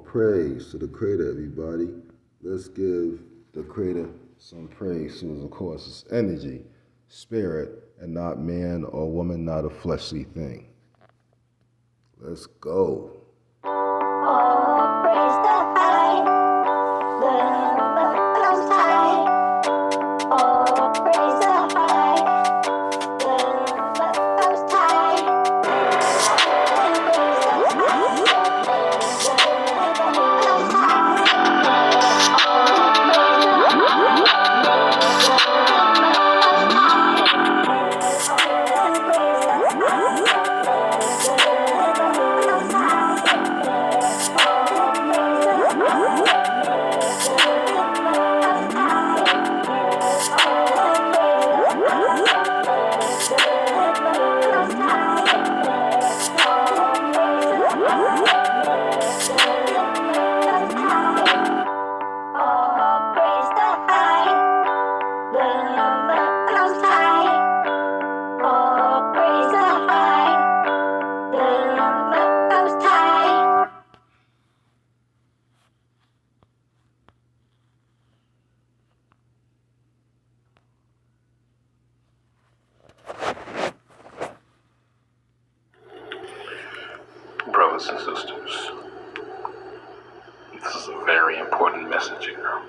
praise to the Creator, everybody. Let's give the Creator some praise, who is, of course, is energy, spirit, and not man or woman, not a fleshly thing. Let's go. Oh, praise the high, the most high. Oh, praise the high, the most high. Brothers and sisters, this is a very important message here.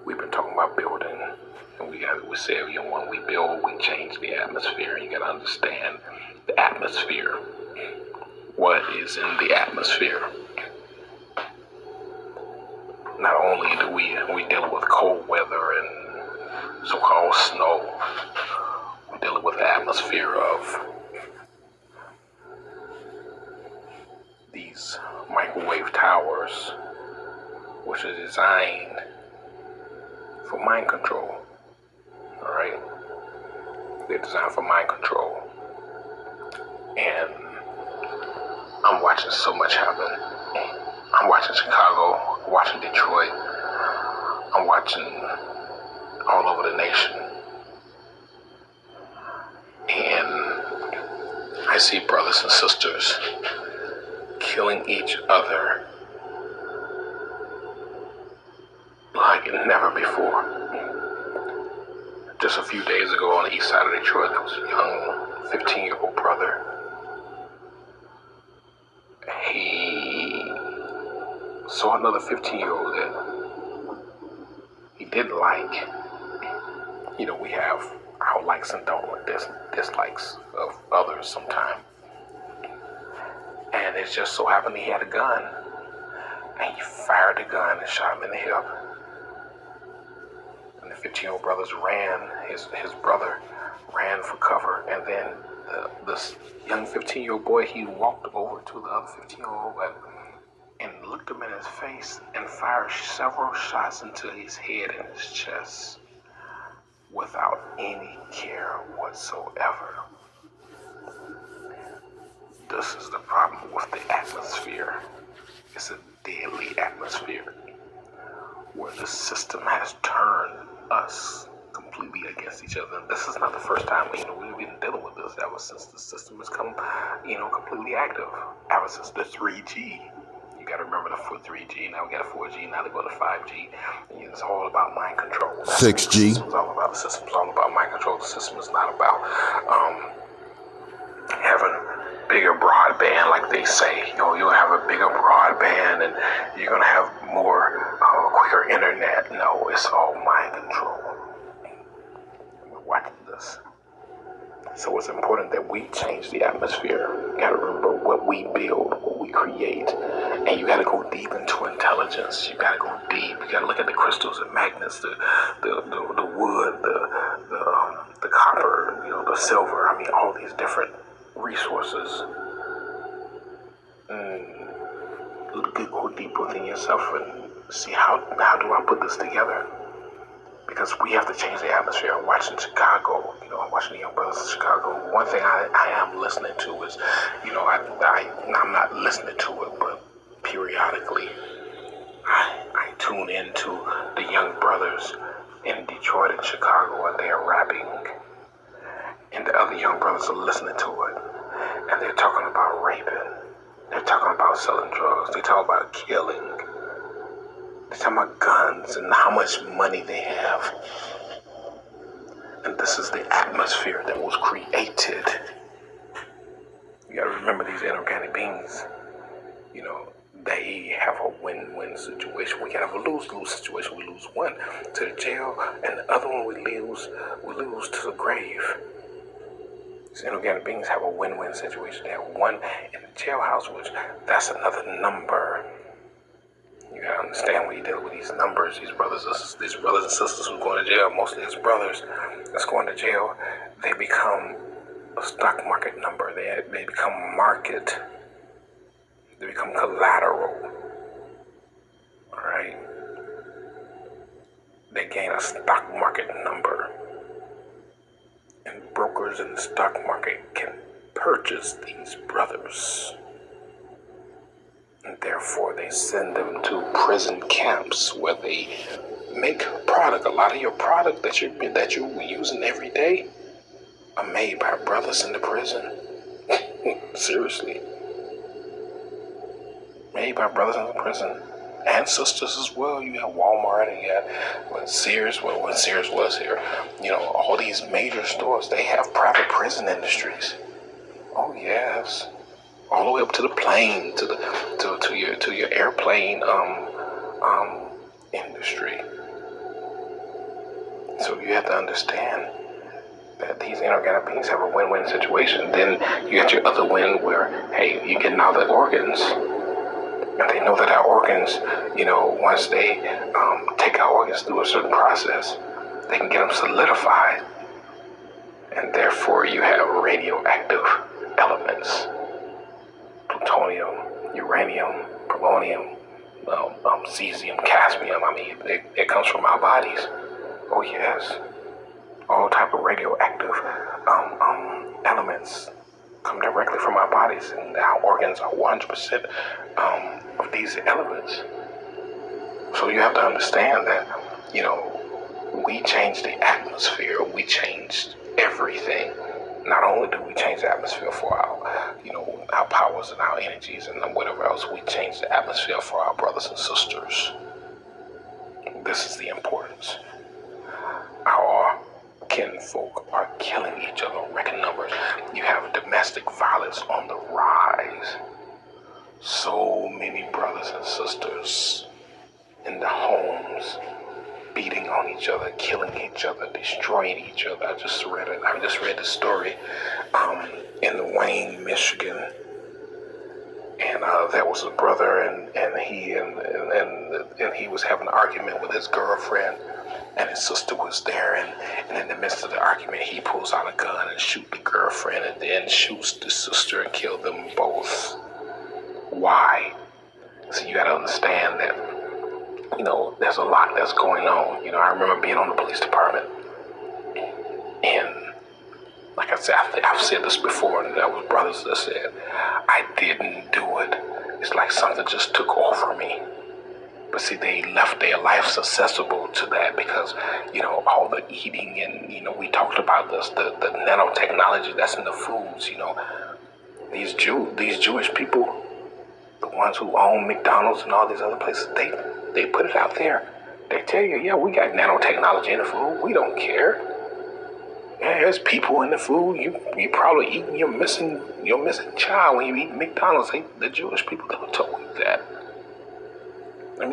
We've been talking about building, and we say, when we build, we change the atmosphere. You got to understand the atmosphere. What is in the atmosphere? Not only do we deal with cold weather and so-called snow, we're dealing with the atmosphere of these microwave towers, which are designed for mind control. All right, they're designed for mind control, and I'm watching so much happen. I'm watching Chicago, I'm watching Detroit, I'm watching all over the nation, and I see brothers and sisters killing each other like never before. Just a few days ago on the east side of Detroit, there was a young 15-year-old brother. He saw another 15-year-old that he didn't like. We have our likes and dislikes of others sometimes. And it just so happened he had a gun. And he fired the gun and shot him in the hip. And the 15-year-old brothers ran, his brother ran for cover, and then this young 15-year-old boy, he walked over to the other 15-year-old and looked him in his face and fired several shots into his head and his chest without any care whatsoever. This is the problem with the atmosphere. It's a deadly atmosphere where the system has turned us completely against each other. And this is not the first time we've been dealing with this ever since the system has come, completely active. Ever since the 3G. You got to remember the 3G. Now we got a 4G. Now they go to 5G. And it's all about mind control. That's 6G. It's all about the system. It's all about mind control. The system is not about having bigger broadband, like they say. You'll have a bigger broadband and you're gonna have more quicker internet. No, it's all mind control. We're watching this. So it's important that we change the atmosphere. You gotta remember what we build, what we create. And you gotta go deep into intelligence. You gotta go deep. You gotta look at the crystals and magnets, the wood, the copper, the silver. I mean, all these different resources. Go deep within yourself and see how do I put this together? Because we have to change the atmosphere. I'm watching Chicago, I'm watching the young brothers in Chicago. One thing I am listening to is, I'm not listening to it, but periodically I tune into the young brothers in Detroit and Chicago, and they're rapping, and the other young brothers are listening to it, and they're talking about selling drugs. They talk about killing. They talk about guns and how much money they have. And this is the atmosphere that was created. You gotta remember these inorganic beings, they have a win-win situation. We can have a lose-lose situation. We lose one to the jail, and the other one we lose to the grave. These inorganic beings have a win-win situation. They have one in the jailhouse, which that's another number. You gotta understand when you deal with these numbers, these brothers and sisters who go to jail, mostly it's brothers that's going to jail, they become a stock market number. They become market. They become collateral. All right. They gain a stock market number. And brokers in the stock market can purchase these brothers. And therefore they send them to prison camps where they make product. A lot of your product that you're using every day are made by brothers in the prison. Seriously. Made by brothers in the prison. And sisters as well. You got Walmart and you got Sears, when Sears was here. All these major stores, they have private prison industries. Oh yes. All the way up to the plane, to your airplane industry. So you have to understand that these inorganic beings have a win-win situation. Then you got your other win where, hey, you're getting all the organs. And they know that our organs, once they take our organs through a certain process, they can get them solidified. And therefore you have radioactive elements. Plutonium, uranium, polonium, cesium, cadmium. It comes from our bodies. Oh yes. All type of radioactive elements come directly from our bodies, and our organs are 100% of these elements. So you have to understand that, we changed the atmosphere. We changed everything. Not only do we change the atmosphere for our powers and our energies and whatever else, we change the atmosphere for our brothers and sisters. This is the importance. Our kinfolk are killing each other on record numbers. You have domestic violence on the rise. So many brothers and sisters in the homes, beating on each other, killing each other, destroying each other. I just read the story in Wayne, Michigan, and there was a brother, and he was having an argument with his girlfriend, and his sister was there, and in the midst of the argument, he pulls out a gun and shoots the girlfriend, and then shoots the sister and kills them both. Why? So you got to understand that, there's a lot that's going on. I remember being on the police department, and like I said, I've said this before, and there was brothers that said, I didn't do it. It's like something just took over me. But see, they left their lives accessible to that because, all the eating and, we talked about this, the nanotechnology that's in the foods, These Jewish people, the ones who own McDonald's and all these other places, they put it out there. They tell you, yeah, we got nanotechnology in the food. We don't care. Yeah, there's people in the food. You probably eating your missing child when you eat McDonald's. The Jewish people never told you that.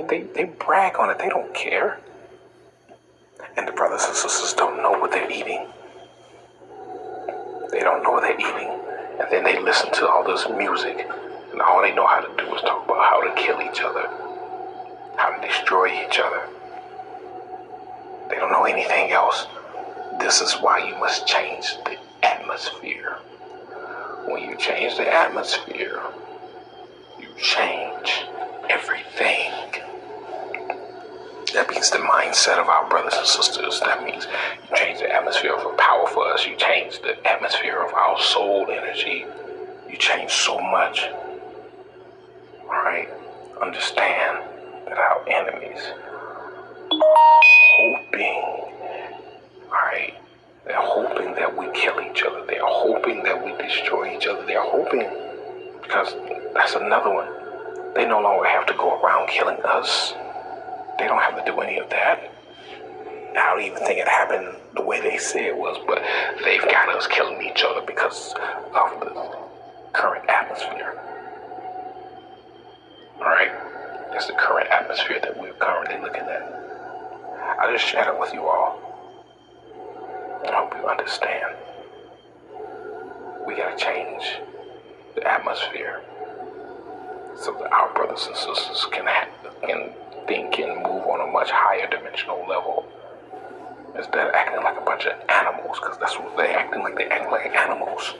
They brag on it. They don't care. And the brothers and sisters don't know what they're eating. They don't know what they're eating. And then they listen to all this music. And all they know how to do is talk about how to kill each other. How to destroy each other. They don't know anything else. This is why you must change the atmosphere. When you change the atmosphere, you change everything. That means the mindset of our brothers and sisters. That means you change the atmosphere of power for us. You change the atmosphere of our soul energy. You change so much. Alright? Understand that our enemies hoping, alright, they're hoping that we kill each other. They're hoping that we destroy each other. They're hoping, because that's another one. They no longer have to go around killing us. They don't have to do any of that. I don't even think it happened the way they say it was, but they've got us killing each other because of the current atmosphere. Alright? That's the current atmosphere that we're currently looking at. I just shared it with you all. I hope you understand. We gotta change the atmosphere so that our brothers and sisters can think and move on a much higher dimensional level instead of acting like a bunch of animals, because that's what they're acting like. They act like animals.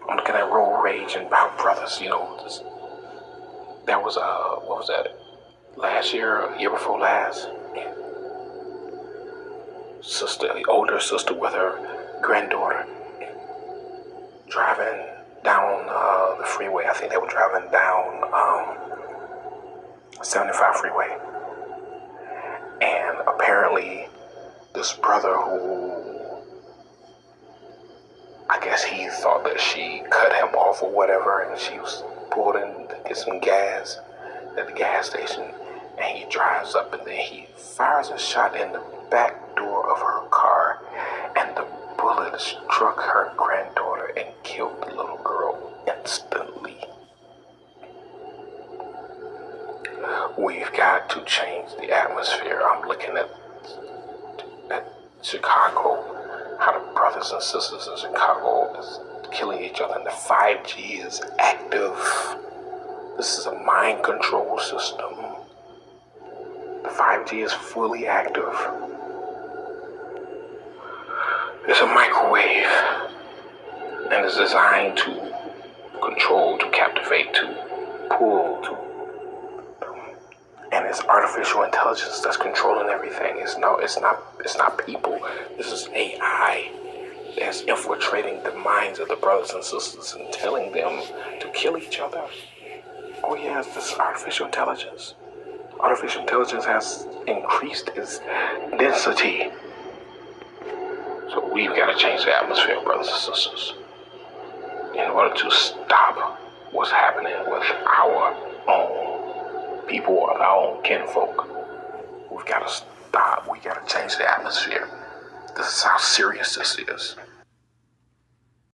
I'm looking at road rage and about brothers, that was what was that? Last year, or year before last? Older sister with her granddaughter driving down the freeway. I think they were driving down 75 freeway. And apparently this brother who, I guess he thought that she cut him off or whatever, and she was pulled in to get some gas at the gas station, and he drives up and then he fires a shot in the back door of her car, and the bullet struck her granddaughter and killed the little girl instantly. We've got to change the atmosphere. I'm looking at Chicago, how the brothers and sisters in Chicago is killing each other, and the 5G is active. This is a mind control system. The 5G is fully active. It's a microwave, and it's designed to control, to captivate, to pull, and it's artificial intelligence that's controlling everything. It's not people. This is AI that's infiltrating the minds of the brothers and sisters and telling them to kill each other. Oh yes, this is artificial intelligence. Artificial intelligence has increased its density. So we've got to change the atmosphere, brothers and sisters, in order to stop what's happening with our own people or our own kinfolk. We've got to stop. We got to change the atmosphere. This is how serious this is.